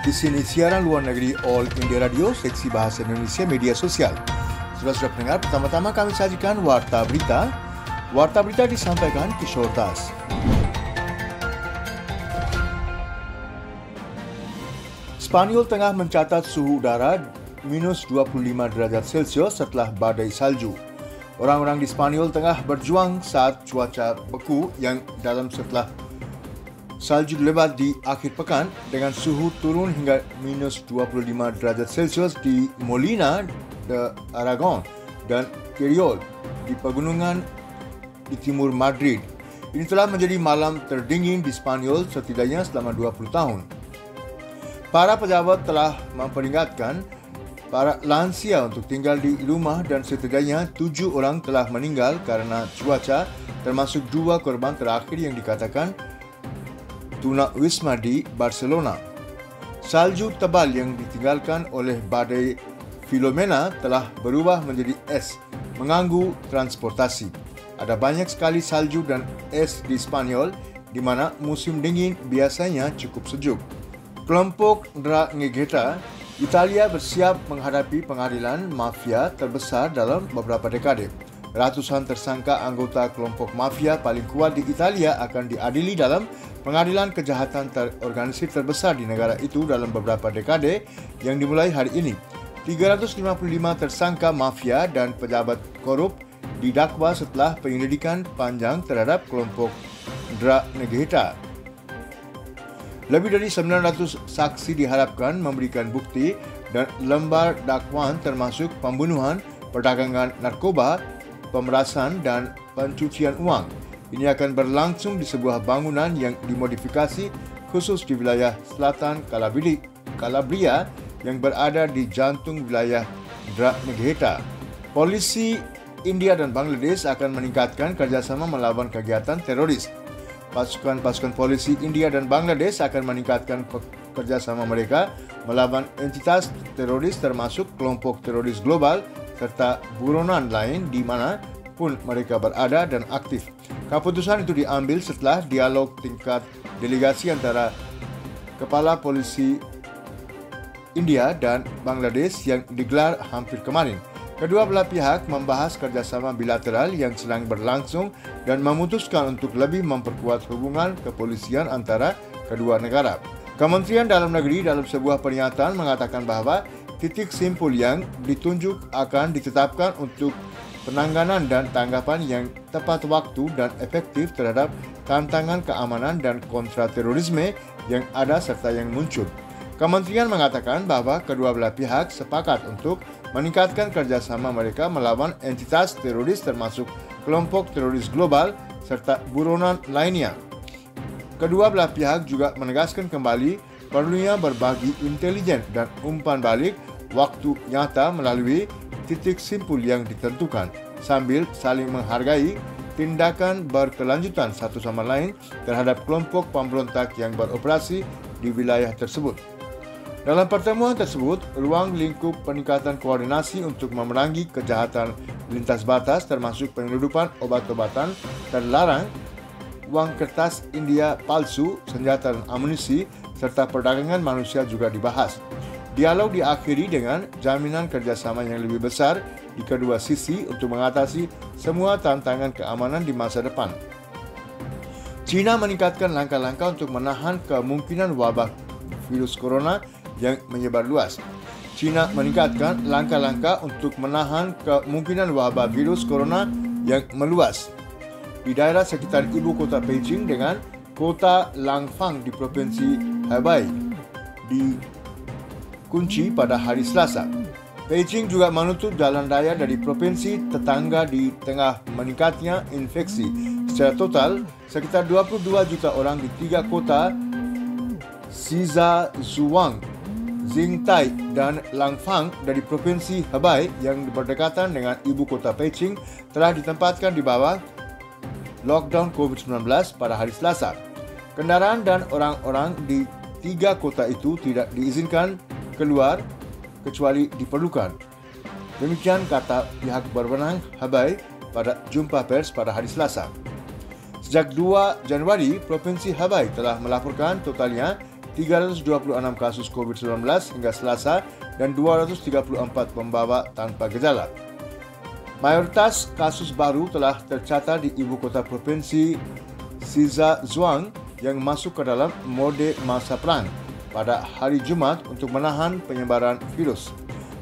Di sini siaran luar negeri All India Radio, seksi bahasa Indonesia media sosial. Sudah pendengar, pertama-tama kami sajikan Warta Berita. Warta Berita disampaikan Kishore Das. Spanyol tengah mencatat suhu udara minus 25 derajat Celcius setelah badai salju. Orang-orang di Spanyol tengah berjuang saat cuaca beku yang dalam setelah salju dilebat di akhir pekan dengan suhu turun hingga minus 25 derajat Celcius di Molina de Aragon dan Teruel di pegunungan di timur Madrid. Ini telah menjadi malam terdingin di Spanyol setidaknya selama 20 tahun. Para pejabat telah memperingatkan para lansia untuk tinggal di rumah dan setidaknya 7 orang telah meninggal karena cuaca, termasuk 2 korban terakhir yang dikatakan Tuna Wisma di Barcelona. Salju tebal yang ditinggalkan oleh badai Filomena telah berubah menjadi es, mengganggu transportasi. Ada banyak sekali salju dan es di Spanyol, di mana musim dingin biasanya cukup sejuk. Kelompok Ndrangheta Italia bersiap menghadapi pengadilan mafia terbesar dalam beberapa dekade. Ratusan tersangka anggota kelompok mafia paling kuat di Italia akan diadili dalam pengadilan kejahatan terorganisir terbesar di negara itu dalam beberapa dekade yang dimulai hari ini. 355 tersangka mafia dan pejabat korup didakwa setelah penyelidikan panjang terhadap kelompok Ndrangheta. Lebih dari 900 saksi diharapkan memberikan bukti dan lembar dakwaan termasuk pembunuhan, perdagangan narkoba, pemerasan dan pencucian uang. Ini akan berlangsung di sebuah bangunan yang dimodifikasi khusus di wilayah selatan Calabria yang berada di jantung wilayah Ndrangheta. Polisi India dan Bangladesh akan meningkatkan kerjasama melawan kegiatan teroris. Pasukan polisi India dan Bangladesh akan meningkatkan kerjasama mereka melawan entitas teroris termasuk kelompok teroris global serta buronan lain di mana pun mereka berada dan aktif. Keputusan itu diambil setelah dialog tingkat delegasi antara kepala polisi India dan Bangladesh yang digelar hampir kemarin. Kedua belah pihak membahas kerjasama bilateral yang sedang berlangsung dan memutuskan untuk lebih memperkuat hubungan kepolisian antara kedua negara. Kementerian Dalam Negeri dalam sebuah pernyataan mengatakan bahwa titik simpul yang ditunjuk akan ditetapkan untuk penanganan dan tanggapan yang tepat waktu dan efektif terhadap tantangan keamanan dan kontraterorisme yang ada serta yang muncul. Kementerian mengatakan bahwa kedua belah pihak sepakat untuk meningkatkan kerjasama mereka melawan entitas teroris termasuk kelompok teroris global serta buronan lainnya. Kedua belah pihak juga menegaskan kembali perlunya berbagi intelijen dan umpan balik waktu nyata melalui titik simpul yang ditentukan sambil saling menghargai tindakan berkelanjutan satu sama lain terhadap kelompok pemberontak yang beroperasi di wilayah tersebut. Dalam pertemuan tersebut, ruang lingkup peningkatan koordinasi untuk memerangi kejahatan lintas batas termasuk penyeludupan obat-obatan terlarang, uang kertas India palsu, senjata dan amunisi, serta perdagangan manusia juga dibahas. Dialog diakhiri dengan jaminan kerjasama yang lebih besar di kedua sisi untuk mengatasi semua tantangan keamanan di masa depan. China meningkatkan langkah-langkah untuk menahan kemungkinan wabah virus corona yang menyebar luas. China meningkatkan langkah-langkah untuk menahan kemungkinan wabah virus corona yang meluas di daerah sekitar ibu kota Beijing dengan kota Langfang di Provinsi Hebei dikunci pada hari Selasa. Beijing juga menutup jalan raya dari provinsi tetangga di tengah meningkatnya infeksi. Secara total, sekitar 22 juta orang di 3 kota Shijiazhuang, Jingtai dan Langfang dari Provinsi Hebei yang berdekatan dengan ibu kota Beijing telah ditempatkan di bawah lockdown COVID-19 pada hari Selasa. Kendaraan dan orang-orang di 3 kota itu tidak diizinkan keluar kecuali diperlukan. Demikian kata pihak berwenang Hebei pada jumpa pers pada hari Selasa. Sejak 2 Januari, Provinsi Hebei telah melaporkan totalnya 326 kasus COVID-19 hingga Selasa dan 234 pembawa tanpa gejala. Mayoritas kasus baru telah tercatat di ibu kota provinsi Xizhuang yang masuk ke dalam mode masa perang pada hari Jumaat untuk menahan penyebaran virus.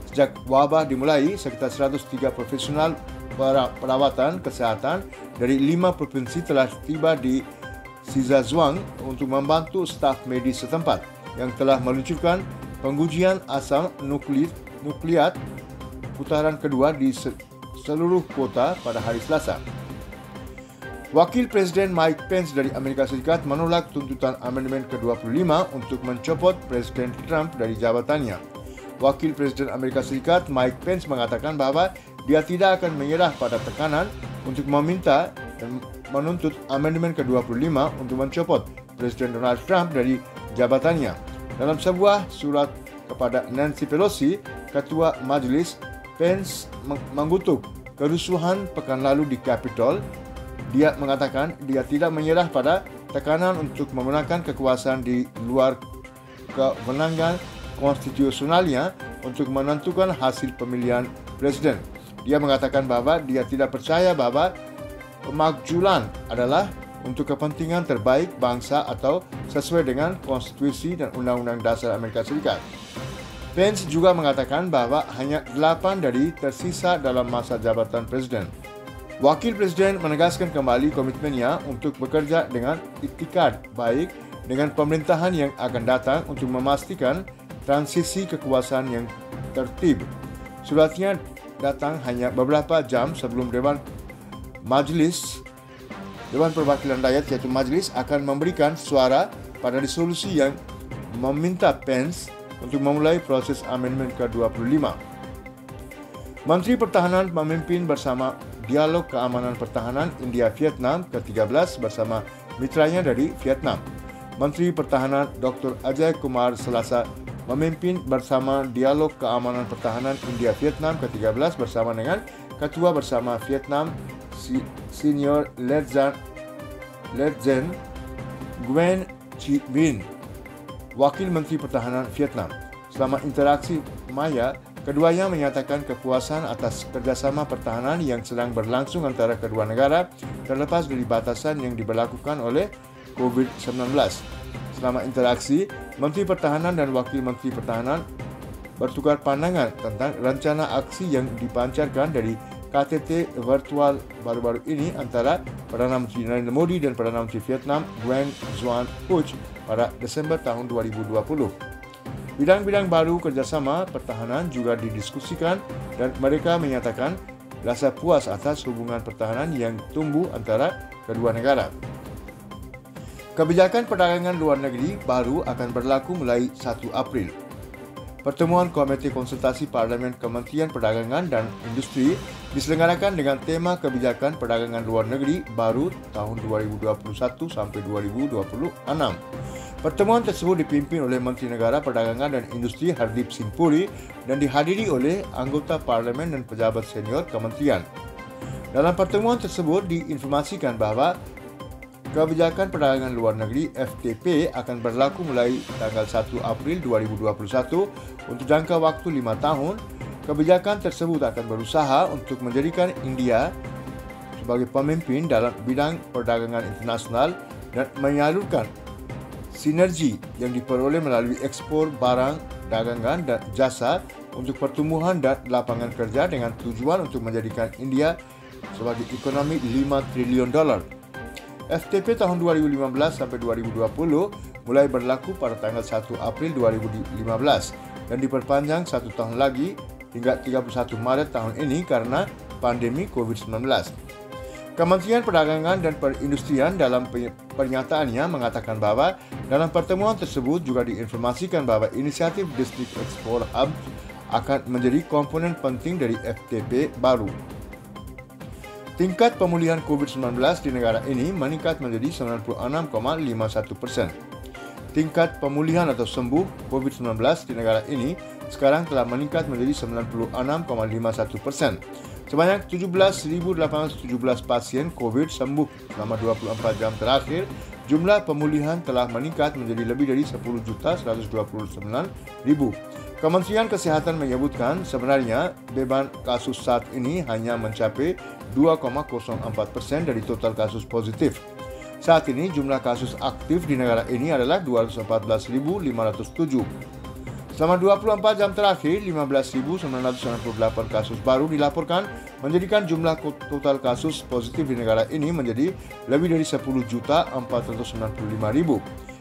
Sejak wabah dimulai, sekitar 103 profesional perawatan kesihatan dari 5 provinsi telah tiba di Xizhuang untuk membantu staf medis setempat yang telah meluncurkan pengujian asam nukleat putaran kedua di seluruh kota pada hari Selasa. Wakil Presiden Mike Pence dari Amerika Serikat menolak tuntutan amandemen ke-25 untuk mencopot Presiden Trump dari jabatannya. Wakil Presiden Amerika Serikat Mike Pence mengatakan bahawa dia tidak akan menyerah pada tekanan untuk meminta dan menuntut amandemen ke-25 untuk mencopot Presiden Donald Trump dari jabatannya. Dalam sebuah surat kepada Nancy Pelosi, Ketua Majelis, Pence mengutuk kerusuhan pekan lalu di Capitol. Dia mengatakan dia tidak menyerah pada tekanan untuk menggunakan kekuasaan di luar kewenangan konstitusionalnya untuk menentukan hasil pemilihan presiden. Dia mengatakan bahawa dia tidak percaya bahawa pemakzulan adalah untuk kepentingan terbaik bangsa atau sesuai dengan konstitusi dan undang-undang dasar Amerika Serikat. Pence juga mengatakan bahawa hanya 8 dari tersisa dalam masa jabatan presiden. Wakil Presiden menegaskan kembali komitmennya untuk bekerja dengan itikad baik dengan pemerintahan yang akan datang untuk memastikan transisi kekuasaan yang tertib. Suratnya datang hanya beberapa jam sebelum Dewan Perwakilan Rakyat yaitu Majlis akan memberikan suara pada resolusi yang meminta Pence untuk memulai proses amandemen ke-25. Menteri Pertahanan memimpin bersama Dialog Keamanan Pertahanan India-Vietnam ke-13 bersama mitranya dari Vietnam. Menteri Pertahanan Dr. Ajay Kumar Selasa memimpin bersama Dialog Keamanan Pertahanan India-Vietnam ke-13 bersama dengan Ketua Bersama Vietnam Senior Letjen Nguyen Chi Vinh, Wakil Menteri Pertahanan Vietnam. Selama interaksi maya, keduanya menyatakan kepuasan atas kerjasama pertahanan yang sedang berlangsung antara kedua negara terlepas dari batasan yang diberlakukan oleh COVID-19. Selama interaksi, Menteri Pertahanan dan Wakil Menteri Pertahanan bertukar pandangan tentang rencana aksi yang dipancarkan dari KTT virtual baru-baru ini antara Perdana Menteri Narendra Modi dan Perdana Menteri Vietnam Nguyen Xuan Phuc pada Desember tahun 2020. Bidang-bidang baru kerjasama pertahanan juga didiskusikan dan mereka menyatakan rasa puas atas hubungan pertahanan yang tumbuh antara kedua negara. Kebijakan perdagangan luar negeri baru akan berlaku mulai 1 April. Pertemuan Komite Konsultasi Parlimen Kementerian Perdagangan dan Industri diselenggarakan dengan tema Kebijakan Perdagangan Luar Negeri baru tahun 2021 sampai 2026. Pertemuan tersebut dipimpin oleh Menteri Negara Perdagangan dan Industri Hardip Singh Puri dan dihadiri oleh anggota parlimen dan pejabat senior kementerian. Dalam pertemuan tersebut diinformasikan bahawa Kebijakan Perdagangan Luar Negeri FTP akan berlaku mulai tanggal 1 April 2021 untuk jangka waktu 5 tahun. Kebijakan tersebut akan berusaha untuk menjadikan India sebagai pemimpin dalam bidang perdagangan internasional dan menyalurkan sinergi yang diperoleh melalui ekspor barang, dagangan dan jasa untuk pertumbuhan dan lapangan kerja dengan tujuan untuk menjadikan India sebagai ekonomi $5 triliun. FTP tahun 2015 sampai 2020 mulai berlaku pada tanggal 1 April 2015 dan diperpanjang 1 tahun lagi hingga 31 Maret tahun ini karena pandemi COVID-19. Kementerian Perdagangan dan Perindustrian dalam pernyataannya mengatakan bahawa dalam pertemuan tersebut juga diinformasikan bahawa inisiatif District Export Hub akan menjadi komponen penting dari FTP baru. Tingkat pemulihan COVID-19 di negara ini meningkat menjadi 96,51%. Tingkat pemulihan atau sembuh COVID-19 di negara ini sekarang telah meningkat menjadi 96,51%. Sebanyak 17.817 pasien COVID sembuh selama 24 jam terakhir. jumlah pemulihan telah meningkat menjadi lebih dari 10.129.000. Kementerian Kesihatan menyebutkan sebenarnya beban kasus saat ini hanya mencapai 2,04% dari total kasus positif. Saat ini jumlah kasus aktif di negara ini adalah 214.507. Selama 24 jam terakhir, 15.998 kasus baru dilaporkan, menjadikan jumlah total kasus positif di negara ini menjadi lebih dari 10.495.000.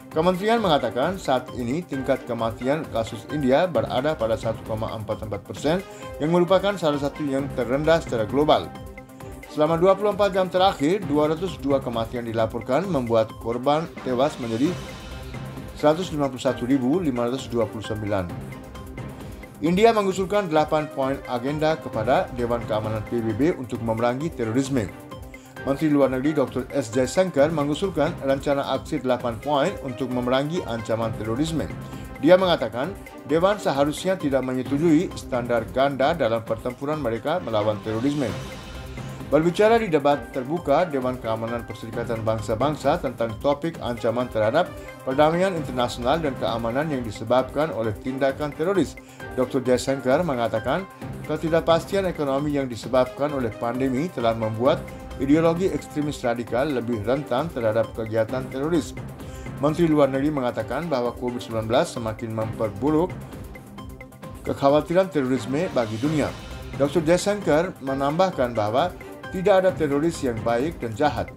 Kementerian mengatakan saat ini tingkat kematian kasus India berada pada 1,44%, yang merupakan salah satu yang terendah secara global. Selama 24 jam terakhir, 202 kematian dilaporkan, membuat korban tewas menjadi 151.529. India mengusulkan 8 poin agenda kepada Dewan Keamanan PBB untuk memerangi terorisme. Menteri Luar Negeri Dr. S. Jaishankar mengusulkan rencana aksi 8 poin untuk memerangi ancaman terorisme. Dia mengatakan, Dewan seharusnya tidak menyetujui standar ganda dalam pertempuran mereka melawan terorisme. Berbicara di debat terbuka Dewan Keamanan Perserikatan Bangsa-Bangsa tentang topik ancaman terhadap perdamaian internasional dan keamanan yang disebabkan oleh tindakan teroris, Dr. Jaishankar mengatakan ketidakpastian ekonomi yang disebabkan oleh pandemi telah membuat ideologi ekstremis radikal lebih rentan terhadap kegiatan teroris. Menteri Luar Negeri mengatakan bahwa COVID-19 semakin memperburuk kekhawatiran terorisme bagi dunia. Dr. Jaishankar menambahkan bahwa tidak ada teroris yang baik dan jahat.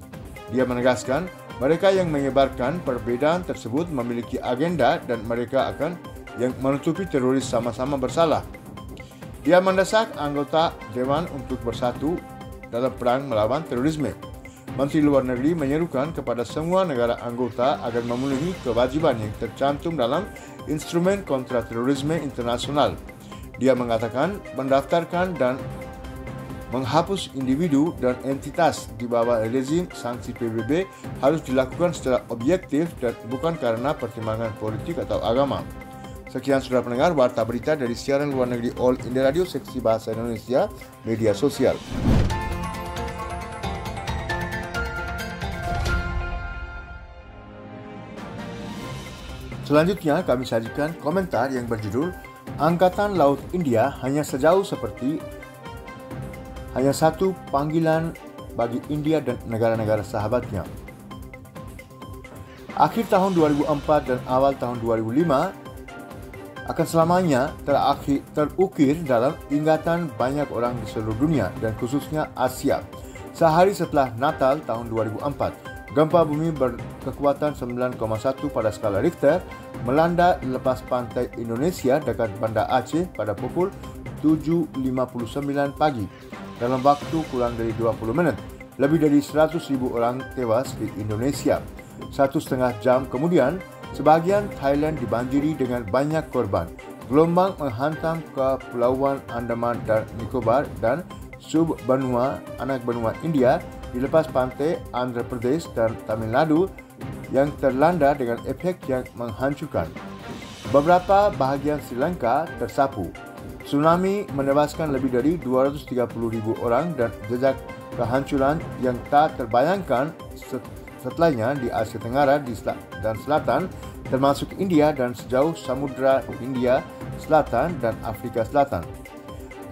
Dia menegaskan mereka yang menyebarkan perbedaan tersebut memiliki agenda dan mereka akan yang menutupi teroris sama-sama bersalah. Dia mendesak anggota Dewan untuk bersatu dalam perang melawan terorisme. Menteri Luar Negeri menyerukan kepada semua negara anggota agar memenuhi kewajiban yang tercantum dalam Instrumen Kontra Terorisme Internasional. Dia mengatakan mendaftarkan dan menghapus individu dan entitas di bawah rezim sanksi PBB harus dilakukan secara objektif dan bukan karena pertimbangan politik atau agama. Sekian saudara pendengar warta berita dari siaran luar negeri All India Radio seksi bahasa Indonesia media sosial. Selanjutnya kami sajikan komentar yang berjudul Angkatan Laut India hanya satu panggilan bagi India dan negara-negara sahabatnya. Akhir tahun 2004 dan awal tahun 2005 akan selamanya terukir dalam ingatan banyak orang di seluruh dunia dan khususnya Asia. Sehari setelah Natal tahun 2004, gempa bumi berkekuatan 9,1 pada skala Richter melanda lepas pantai Indonesia dekat Banda Aceh pada pukul 7.59 pagi. Dalam waktu kurang dari 20 menit, lebih dari 100.000 orang tewas di Indonesia. 1,5 jam kemudian, sebagian Thailand dibanjiri dengan banyak korban. Gelombang menghantam ke Pulauan Andaman dan Nicobar dan sub-benua anak benua India di lepas pantai Andhra Pradesh dan Tamil Nadu yang terlanda dengan efek yang menghancurkan. Beberapa bahagian Sri Lanka tersapu. Tsunami menewaskan lebih dari 230.000 orang dan jejak kehancuran yang tak terbayangkan setelahnya di Asia Tenggara dan Selatan, termasuk India dan sejauh Samudra Hindia Selatan dan Afrika Selatan.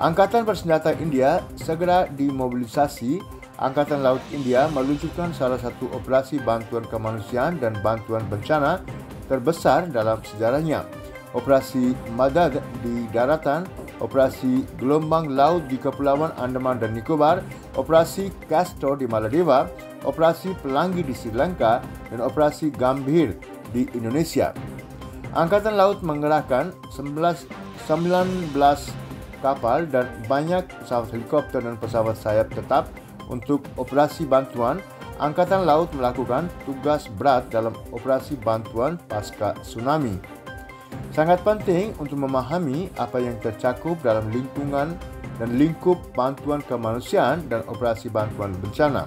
Angkatan Bersenjata India segera dimobilisasi. Angkatan Laut India meluncurkan salah satu operasi bantuan kemanusiaan dan bantuan bencana terbesar dalam sejarahnya. Operasi Madad di daratan, Operasi Gelombang Laut di Kepulauan Andaman dan Nicobar, Operasi Castor di Maldives, Operasi Pelangi di Sri Lanka, dan Operasi Gambhir di Indonesia. Angkatan Laut mengerahkan 19 kapal dan banyak pesawat helikopter dan pesawat sayap tetap untuk operasi bantuan. Angkatan Laut melakukan tugas berat dalam operasi bantuan pasca tsunami. Sangat penting untuk memahami apa yang tercakup dalam lingkungan dan lingkup bantuan kemanusiaan dan operasi bantuan bencana.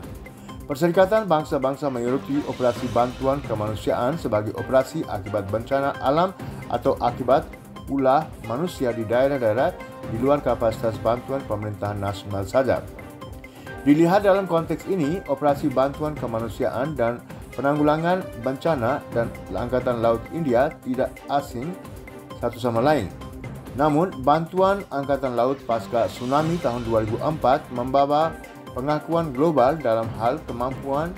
Perserikatan Bangsa-Bangsa menyoroti operasi bantuan kemanusiaan sebagai operasi akibat bencana alam atau akibat ulah manusia di daerah-daerah di luar kapasitas bantuan pemerintahan nasional saja. Dilihat dalam konteks ini, operasi bantuan kemanusiaan dan penanggulangan bencana dan Angkatan Laut India tidak asing satu sama lain. Namun, bantuan Angkatan Laut pasca tsunami tahun 2004 membawa pengakuan global dalam hal kemampuan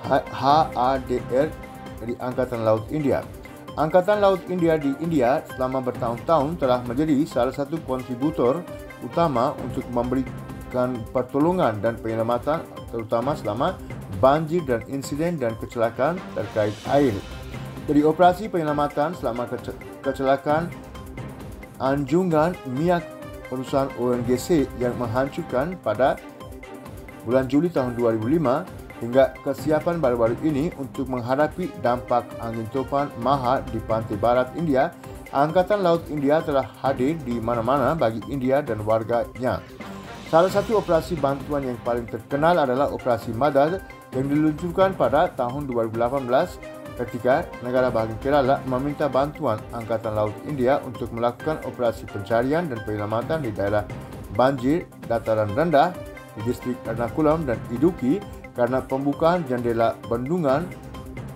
HADR dari Angkatan Laut India. Angkatan Laut India di India selama bertahun-tahun telah menjadi salah satu kontributor utama untuk memberikan pertolongan dan penyelamatan terutama selama banjir dan insiden dan kecelakaan terkait air. Dari operasi penyelamatan selama kecelakaan Anjungan Minyak perusahaan ONGC yang menghancurkan pada bulan Juli tahun 2005 hingga kesiapan baru-baru ini untuk menghadapi dampak angin topan Maha di pantai barat India, Angkatan Laut India telah hadir di mana-mana bagi India dan warganya. Salah satu operasi bantuan yang paling terkenal adalah Operasi Madad yang diluncurkan pada tahun 2018 ketika negara bahagian Kerala meminta bantuan Angkatan Laut India untuk melakukan operasi pencarian dan penyelamatan di daerah banjir dataran rendah di distrik Ernakulam dan Idukki karena pembukaan jendela bendungan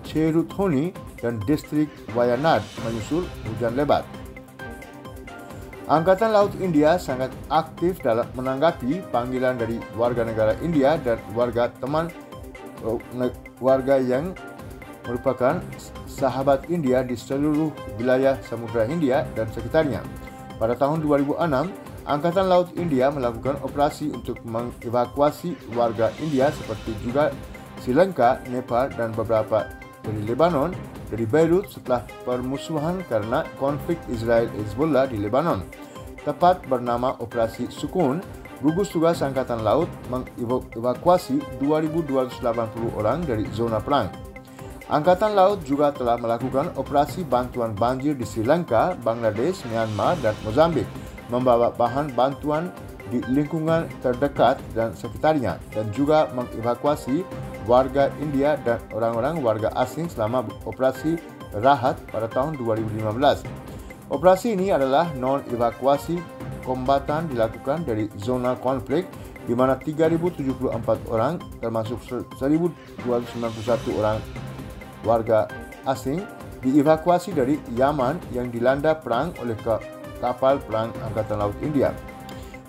Cherutoni dan distrik Wayanad menyusul hujan lebat. Angkatan Laut India sangat aktif dalam menanggapi panggilan dari warga negara India dan warga yang merupakan sahabat India di seluruh wilayah Samudra Hindia dan sekitarnya. Pada tahun 2006, Angkatan Laut India melakukan operasi untuk mengevakuasi warga India seperti juga Sri Lanka, Nepal dan beberapa dari Lebanon dari Beirut setelah permusuhan karena konflik Israel-Hezbollah di Lebanon. Tepat bernama Operasi Sukun, gugus tugas Angkatan Laut mengevakuasi 2.280 orang dari zona perang. Angkatan Laut juga telah melakukan operasi bantuan banjir di Sri Lanka, Bangladesh, Myanmar dan Mozambik, membawa bahan bantuan di lingkungan terdekat dan sekitarnya dan juga mengevakuasi warga India dan orang-orang warga asing selama operasi Rahat pada tahun 2015. Operasi ini adalah non-evakuasi kombatan dilakukan dari zona konflik di mana 3.074 orang termasuk 1.291 orang warga asing dievakuasi dari Yaman yang dilanda perang oleh kapal perang Angkatan Laut India.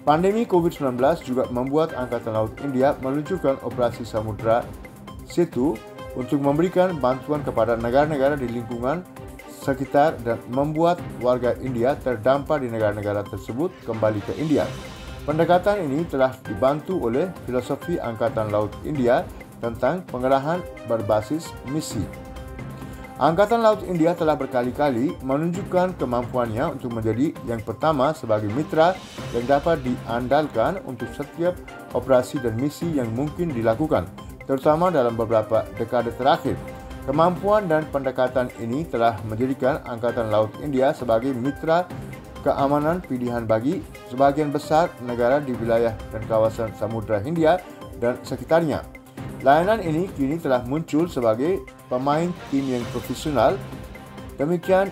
Pandemi COVID-19 juga membuat Angkatan Laut India meluncurkan operasi Samudra Setu untuk memberikan bantuan kepada negara-negara di lingkungan sekitar dan membuat warga India terdampar di negara-negara tersebut kembali ke India. Pendekatan ini telah dibantu oleh filosofi Angkatan Laut India tentang pengerahan berbasis misi. Angkatan Laut India telah berkali-kali menunjukkan kemampuannya untuk menjadi yang pertama sebagai mitra yang dapat diandalkan untuk setiap operasi dan misi yang mungkin dilakukan, terutama dalam beberapa dekade terakhir. Kemampuan dan pendekatan ini telah menjadikan Angkatan Laut India sebagai mitra keamanan pilihan bagi sebagian besar negara di wilayah dan kawasan Samudra Hindia dan sekitarnya. Layanan ini kini telah muncul sebagai pemain tim yang profesional, demikian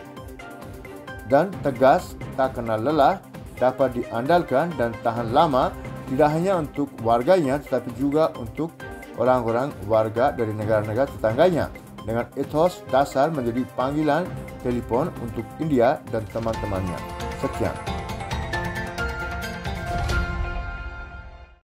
dan tegas, tak kenal lelah, dapat diandalkan dan tahan lama tidak hanya untuk warganya tetapi juga untuk orang-orang warga dari negara-negara tetangganya dengan etos dasar menjadi panggilan telepon untuk India dan teman-temannya. Sekian.